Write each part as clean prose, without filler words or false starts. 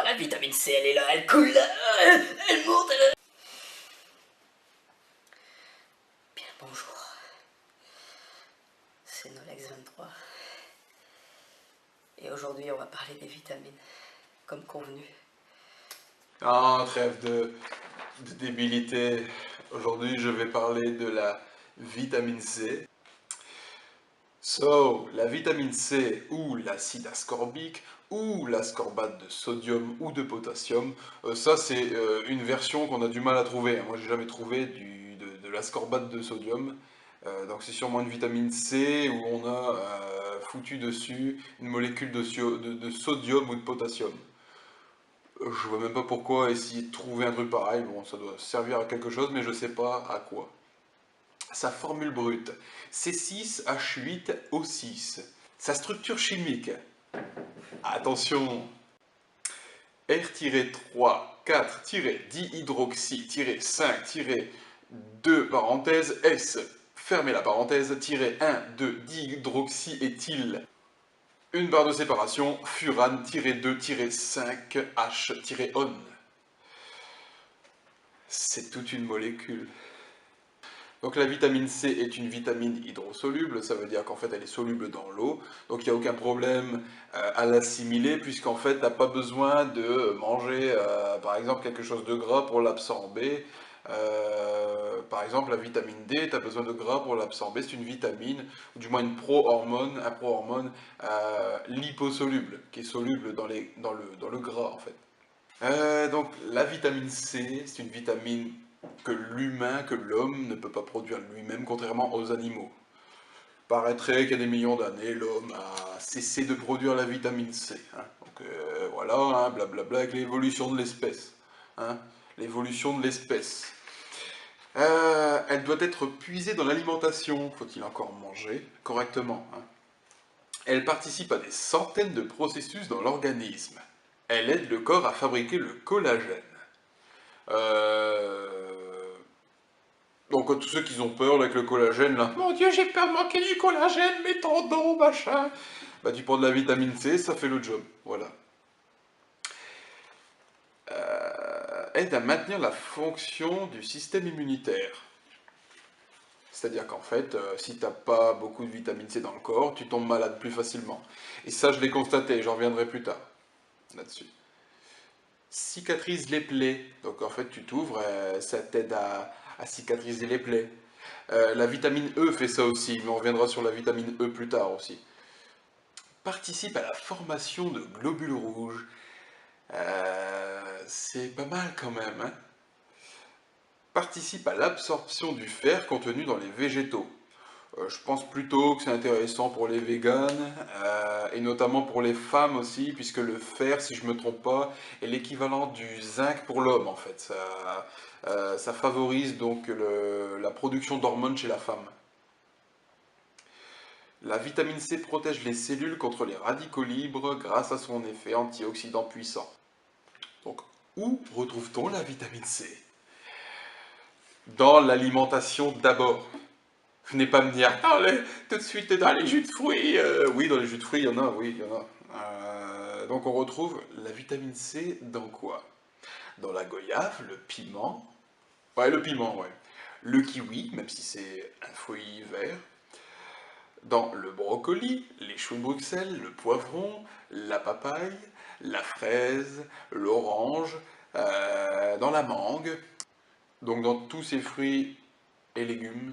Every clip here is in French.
la vitamine C, elle est là, elle coule là, elle monte, elle... Bien, bonjour. C'est Nolex 23. Et aujourd'hui, on va parler des vitamines, comme convenu. Ah, trêve de débilité. Aujourd'hui, je vais parler de la vitamine C. La vitamine C ou l'acide ascorbique ou l'ascorbate de sodium ou de potassium, ça c'est une version qu'on a du mal à trouver. Moi, j'ai jamais trouvé de l'ascorbate de sodium. Donc c'est sûrement une vitamine C où on a foutu dessus une molécule de sodium ou de potassium. Je vois même pas pourquoi essayer de trouver un truc pareil. Bon, ça doit servir à quelque chose, mais je sais pas à quoi. Sa formule brute, C6H8O6. Sa structure chimique, attention, R-3, 4-dihydroxy-5-2 parenthèse S, fermez la parenthèse, -1 de dihydroxyéthyle. Une barre de séparation, furane-2-5H-ON. C'est toute une molécule. Donc la vitamine C est une vitamine hydrosoluble, ça veut dire qu'en fait elle est soluble dans l'eau, donc il n'y a aucun problème à l'assimiler, puisqu'en fait tu n'as pas besoin de manger par exemple quelque chose de gras pour l'absorber. Par exemple la vitamine D, tu as besoin de gras pour l'absorber, c'est une vitamine, ou du moins une pro-hormone, un pro-hormone liposoluble, qui est soluble dans le gras en fait. Donc la vitamine C, c'est une vitamine que l'homme ne peut pas produire lui-même, contrairement aux animaux. Paraîtrait qu'il y a des millions d'années, l'homme a cessé de produire la vitamine C. Hein. Donc voilà, hein, blablabla, avec l'évolution de l'espèce. Hein. L'évolution de l'espèce. Elle doit être puisée dans l'alimentation, faut-il encore manger correctement. Hein. Elle participe à des centaines de processus dans l'organisme. Elle aide le corps à fabriquer le collagène. Donc tous ceux qui ont peur avec le collagène, là, mon Dieu, j'ai peur de manquer du collagène, mes tendons, machin. Bah tu prends de la vitamine C, ça fait le job, voilà. Aide à maintenir la fonction du système immunitaire. C'est-à-dire qu'en fait, si t'as pas beaucoup de vitamine C dans le corps, tu tombes malade plus facilement. Et ça, je l'ai constaté, j'en reviendrai plus tard là-dessus. Cicatrise les plaies. Donc en fait, tu t'ouvres, ça t'aide à cicatriser les plaies. La vitamine E fait ça aussi, mais on reviendra sur la vitamine E plus tard aussi. Participe à la formation de globules rouges. C'est pas mal quand même. Hein. Participe à l'absorption du fer contenu dans les végétaux. Je pense plutôt que c'est intéressant pour les véganes, et notamment pour les femmes aussi, puisque le fer, si je ne me trompe pas, est l'équivalent du zinc pour l'homme en fait. Ça favorise donc la production d'hormones chez la femme. La vitamine C protège les cellules contre les radicaux libres grâce à son effet antioxydant puissant. Donc, où retrouve-t-on la vitamine C? Dans l'alimentation d'abord. Venez pas me dire, tout de suite dans les jus de fruits. Oui, dans les jus de fruits, il y en a, oui, il y en a. Donc on retrouve la vitamine C dans quoi? Dans la goyave, le piment. Ouais, le piment, ouais. Le kiwi, même si c'est un fruit vert. Dans le brocoli, les choux de Bruxelles, le poivron, la papaye, la fraise, l'orange, dans la mangue. Donc dans tous ces fruits et légumes,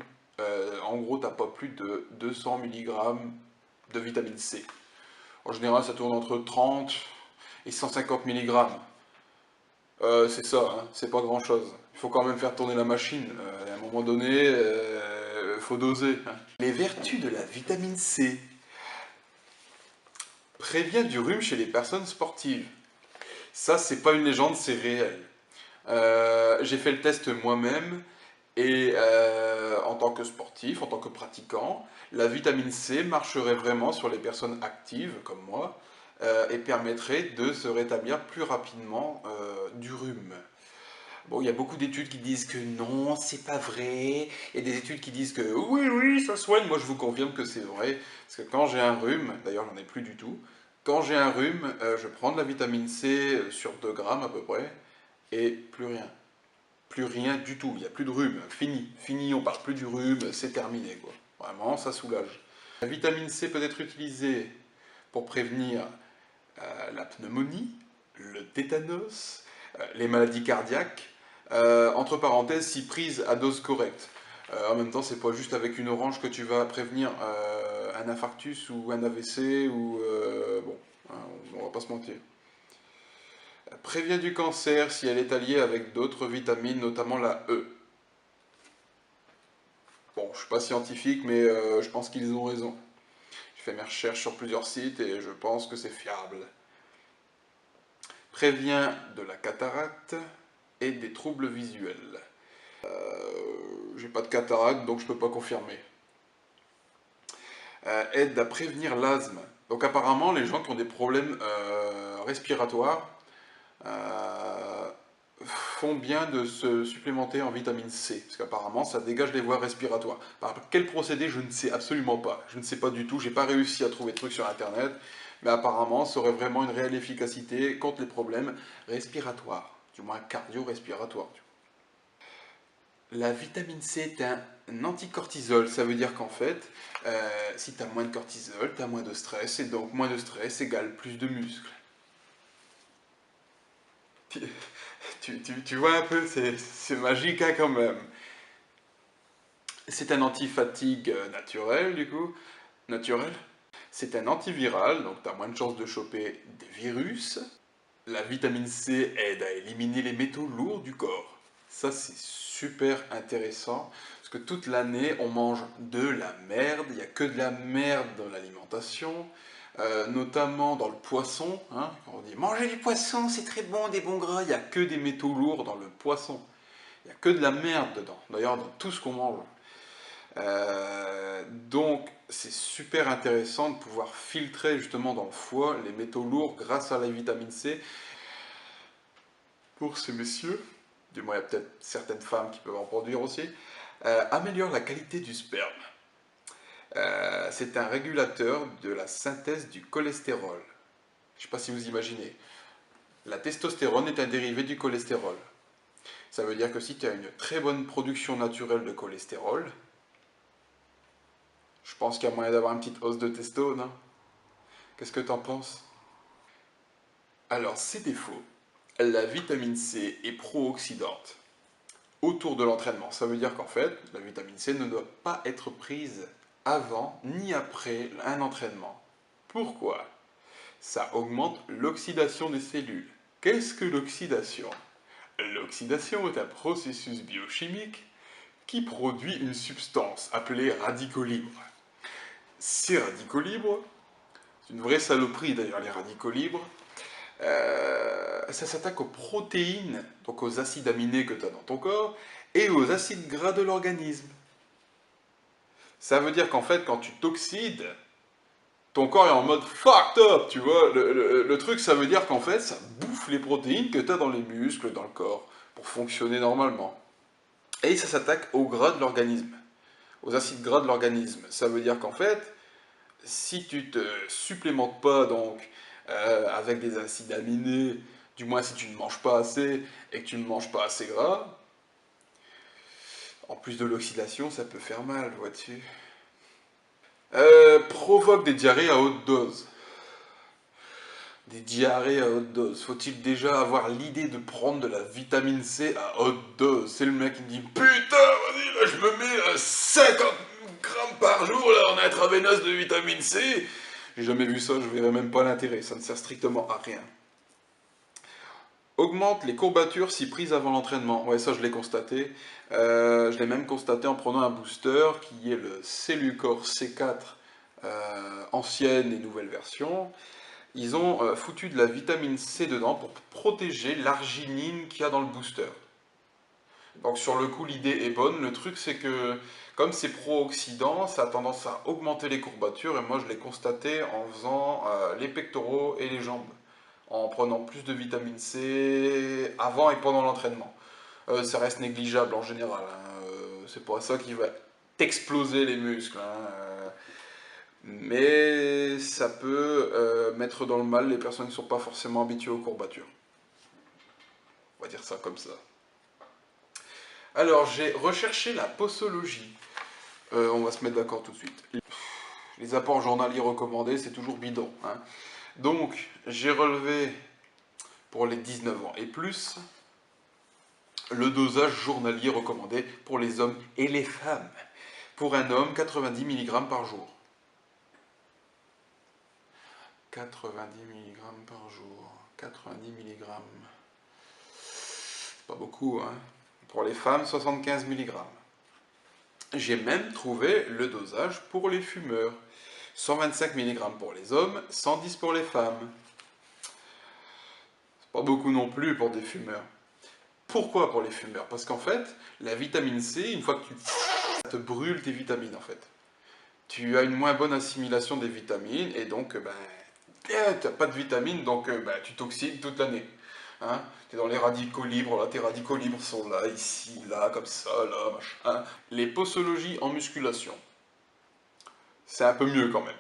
en gros, t'as pas plus de 200 mg de vitamine C. En général, ça tourne entre 30 et 150 mg. C'est ça, hein, c'est pas grand chose. Il faut quand même faire tourner la machine. À un moment donné, faut doser. Hein. Les vertus de la vitamine C. Prévient du rhume chez les personnes sportives. Ça, c'est pas une légende, c'est réel. J'ai fait le test moi-même et en tant que sportif, en tant que pratiquant, la vitamine C marcherait vraiment sur les personnes actives comme moi et permettrait de se rétablir plus rapidement du rhume. Bon, il y a beaucoup d'études qui disent que non, c'est pas vrai. Il y a des études qui disent que oui, oui, ça soigne. Moi, je vous confirme que c'est vrai. Parce que quand j'ai un rhume, d'ailleurs, j'en ai plus du tout, Quand j'ai un rhume, je prends de la vitamine C sur 2 grammes à peu près, et plus rien. Plus rien du tout, il n'y a plus de rhume, fini. Fini, on parle plus du rhume, c'est terminé, quoi. Vraiment, ça soulage. La vitamine C peut être utilisée pour prévenir la pneumonie, le tétanos, les maladies cardiaques, entre parenthèses, si prise à dose correcte. En même temps, c'est pas juste avec une orange que tu vas prévenir un infarctus ou un AVC ou bon, hein, on va pas se mentir. Prévient du cancer si elle est alliée avec d'autres vitamines, notamment la E. Bon, je suis pas scientifique, mais je pense qu'ils ont raison. J'ai fait mes recherches sur plusieurs sites et je pense que c'est fiable. Prévient de la cataracte et des troubles visuels. J'ai pas de cataracte, donc je peux pas confirmer. Aide à prévenir l'asthme. Donc apparemment, les gens qui ont des problèmes respiratoires font bien de se supplémenter en vitamine C, parce qu'apparemment ça dégage les voies respiratoires. Par quel procédé, je ne sais absolument pas. Je ne sais pas du tout, j'ai pas réussi à trouver de trucs sur internet, mais apparemment ça aurait vraiment une réelle efficacité contre les problèmes respiratoires, du moins cardio-respiratoires. La vitamine C est un anticortisol, ça veut dire qu'en fait, si tu as moins de cortisol, tu as moins de stress, et donc moins de stress égale plus de muscles. Tu vois un peu, c'est magique hein, quand même. C'est un anti-fatigue naturel, du coup. Naturel. C'est un antiviral, donc tu as moins de chances de choper des virus. La vitamine C aide à éliminer les métaux lourds du corps. Ça, c'est super intéressant, parce que toute l'année, on mange de la merde. Il n'y a que de la merde dans l'alimentation. Notamment dans le poisson, hein, quand on dit manger du poisson, c'est très bon, des bons gras, il n'y a que des métaux lourds dans le poisson. Il n'y a que de la merde dedans, d'ailleurs dans tout ce qu'on mange. Donc c'est super intéressant de pouvoir filtrer justement dans le foie les métaux lourds grâce à la vitamine C. Pour ces messieurs, du moins il y a peut-être certaines femmes qui peuvent en produire aussi, améliore la qualité du sperme. C'est un régulateur de la synthèse du cholestérol. Je ne sais pas si vous imaginez. La testostérone est un dérivé du cholestérol. Ça veut dire que si tu as une très bonne production naturelle de cholestérol, je pense qu'il y a moyen d'avoir une petite hausse de testo, non? Qu'est-ce que tu en penses? Alors, ses défauts. La vitamine C est pro-oxydante autour de l'entraînement. Ça veut dire qu'en fait, la vitamine C ne doit pas être prise avant ni après un entraînement. Pourquoi? Ça augmente l'oxydation des cellules. Qu'est-ce que l'oxydation? L'oxydation est un processus biochimique qui produit une substance appelée radicaux libres. Ces radicaux libres, c'est une vraie saloperie d'ailleurs les radicaux libres, ça s'attaque aux protéines, donc aux acides aminés que tu as dans ton corps, et aux acides gras de l'organisme. Ça veut dire qu'en fait, quand tu t'oxydes, ton corps est en mode fucked up, tu vois. Le truc, ça veut dire qu'en fait, ça bouffe les protéines que tu as dans les muscles, dans le corps, pour fonctionner normalement. Et ça s'attaque au gras de l'organisme, aux acides gras de l'organisme. Ça veut dire qu'en fait, si tu te supplémentes pas donc avec des acides aminés, du moins si tu ne manges pas assez et que tu ne manges pas assez gras, en plus de l'oxydation, ça peut faire mal, vois-tu. Provoque des diarrhées à haute dose. Des diarrhées à haute dose. Faut-il déjà avoir l'idée de prendre de la vitamine C à haute dose? C'est le mec qui me dit putain, vas-y, là je me mets 50 grammes par jour là en intraveineuse de vitamine C. J'ai jamais vu ça, je verrais même pas l'intérêt, ça ne sert strictement à rien. Augmente les courbatures si prises avant l'entraînement. Ouais, ça je l'ai constaté. Je l'ai même constaté en prenant un booster qui est le Cellucor C4 ancienne et nouvelle version. Ils ont foutu de la vitamine C dedans pour protéger l'arginine qu'il y a dans le booster. Donc sur le coup, l'idée est bonne. Le truc, c'est que comme c'est pro-oxydant, ça a tendance à augmenter les courbatures. Et moi, je l'ai constaté en faisant les pectoraux et les jambes, en prenant plus de vitamine C avant et pendant l'entraînement. Ça reste négligeable en général, hein. C'est pas ça qui va t'exploser les muscles, hein. mais ça peut mettre dans le mal les personnes qui ne sont pas forcément habituées aux courbatures. On va dire ça comme ça. Alors, j'ai recherché la posologie. On va se mettre d'accord tout de suite. Les apports journaliers recommandés, c'est toujours bidon, hein. Donc, j'ai relevé pour les 19 ans et plus le dosage journalier recommandé pour les hommes et les femmes. Pour un homme, 90 mg par jour. 90 mg par jour. 90 mg. C'est pas beaucoup, hein. Pour les femmes, 75 mg. J'ai même trouvé le dosage pour les fumeurs. 125 mg pour les hommes, 110 pour les femmes. C'est pas beaucoup non plus pour des fumeurs. Pourquoi pour les fumeurs? Parce qu'en fait, la vitamine C, une fois que ça te brûle tes vitamines en fait. Tu as une moins bonne assimilation des vitamines et donc tu n'as pas de vitamines, donc tu t'oxydes toute l'année. Hein, tu es dans les radicaux libres, là, tes radicaux libres sont là, ici, là, comme ça, là, machin. Les posologies en musculation, c'est un peu mieux quand même.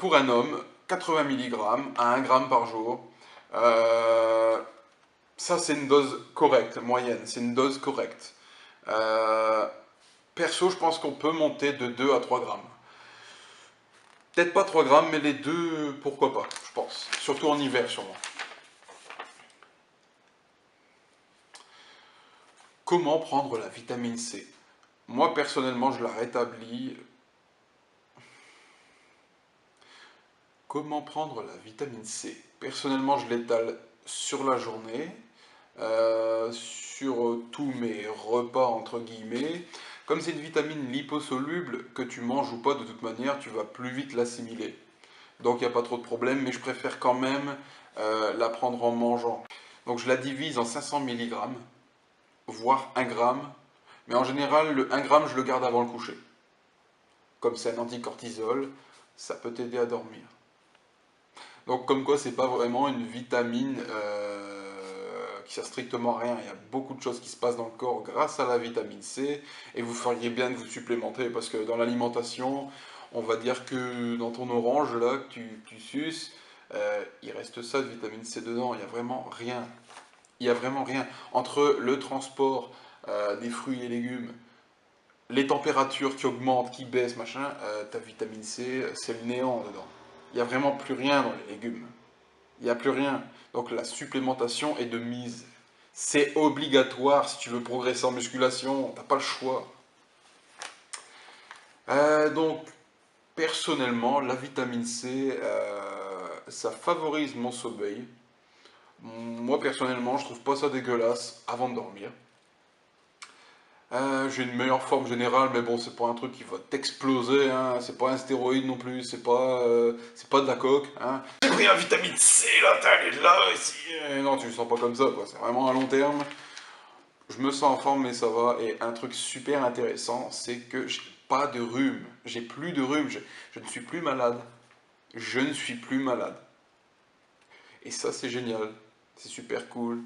Pour un homme, 80 mg à 1 g par jour. Ça, c'est une dose correcte, moyenne, c'est une dose correcte. Perso, je pense qu'on peut monter de 2 à 3 grammes. Peut-être pas 3 grammes, mais les deux, pourquoi pas, je pense. Surtout en hiver, sûrement. Comment prendre la vitamine C? Moi, personnellement, je la rétablis. Comment prendre la vitamine C? Personnellement, je l'étale sur la journée, sur tous mes repas, entre guillemets. Comme c'est une vitamine liposoluble, que tu manges ou pas, de toute manière, tu vas plus vite l'assimiler. Donc, il n'y a pas trop de problème, mais je préfère quand même la prendre en mangeant. Donc, je la divise en 500 mg, voire 1 gramme. Mais en général, le 1 gramme, je le garde avant le coucher. Comme c'est un anticortisol, ça peut t'aider à dormir. Donc comme quoi, c'est pas vraiment une vitamine qui sert strictement à rien. Il y a beaucoup de choses qui se passent dans le corps grâce à la vitamine C. Et vous feriez bien de vous supplémenter parce que dans l'alimentation, on va dire que dans ton orange là que tu suces, il reste ça de vitamine C dedans. Il n'y a vraiment rien. Il n'y a vraiment rien. Entre le transport des fruits et légumes, les températures qui augmentent, qui baissent, machin, ta vitamine C, c'est le néant dedans. Il n'y a vraiment plus rien dans les légumes. Il n'y a plus rien. Donc la supplémentation est de mise. C'est obligatoire si tu veux progresser en musculation, t'as pas le choix. Donc, personnellement, la vitamine C, ça favorise mon sommeil. Moi, personnellement, je trouve pas ça dégueulasse avant de dormir. J'ai une meilleure forme générale, mais bon, c'est pas un truc qui va t'exploser, hein. C'est pas un stéroïde non plus, c'est pas de la coke, hein. J'ai pris la vitamine C, là, elle est là, ici. Non, tu le sens pas comme ça, quoi. C'est vraiment à long terme. Je me sens en forme, mais ça va. Et un truc super intéressant, c'est que j'ai pas de rhume. J'ai plus de rhume. Je ne suis plus malade. Je ne suis plus malade. Et ça, c'est génial. C'est super cool.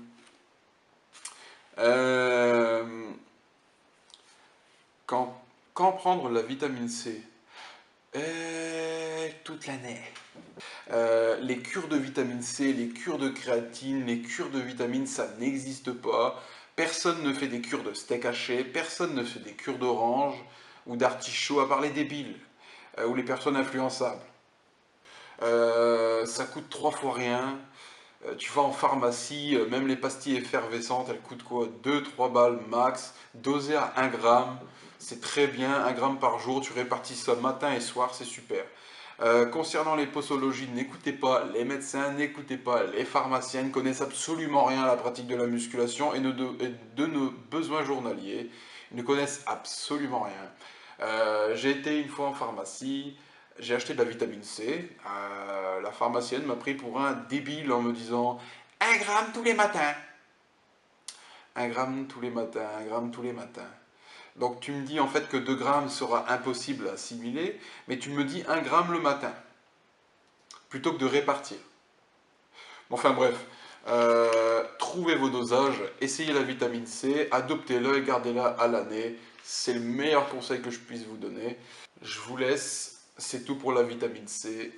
Euh, quand prendre la vitamine C? Toute l'année. Les cures de vitamine C, les cures de créatine, les cures de vitamines, ça n'existe pas. Personne ne fait des cures de steak haché, personne ne fait des cures d'orange ou d'artichaut, à part les débiles ou les personnes influençables. Ça coûte 3 fois rien. Tu vas en pharmacie, même les pastilles effervescentes, elles coûtent quoi? 2 3 balles max, dosées à 1 gramme. C'est très bien, 1 gramme par jour, tu répartis ça matin et soir, c'est super. Concernant les posologies, n'écoutez pas les médecins, n'écoutez pas les pharmaciens, ne connaissent absolument rien à la pratique de la musculation et de nos besoins journaliers. Ils ne connaissent absolument rien. J'ai été une fois en pharmacie, j'ai acheté de la vitamine C. La pharmacienne m'a pris pour un débile en me disant 1 gramme tous les matins. 1 gramme tous les matins, 1 gramme tous les matins. Donc tu me dis en fait que 2 grammes sera impossible à assimiler, mais tu me dis 1 gramme le matin, plutôt que de répartir. Enfin bref, trouvez vos dosages, essayez la vitamine C, adoptez-la et gardez-la à l'année. C'est le meilleur conseil que je puisse vous donner. Je vous laisse, C'est tout pour la vitamine C.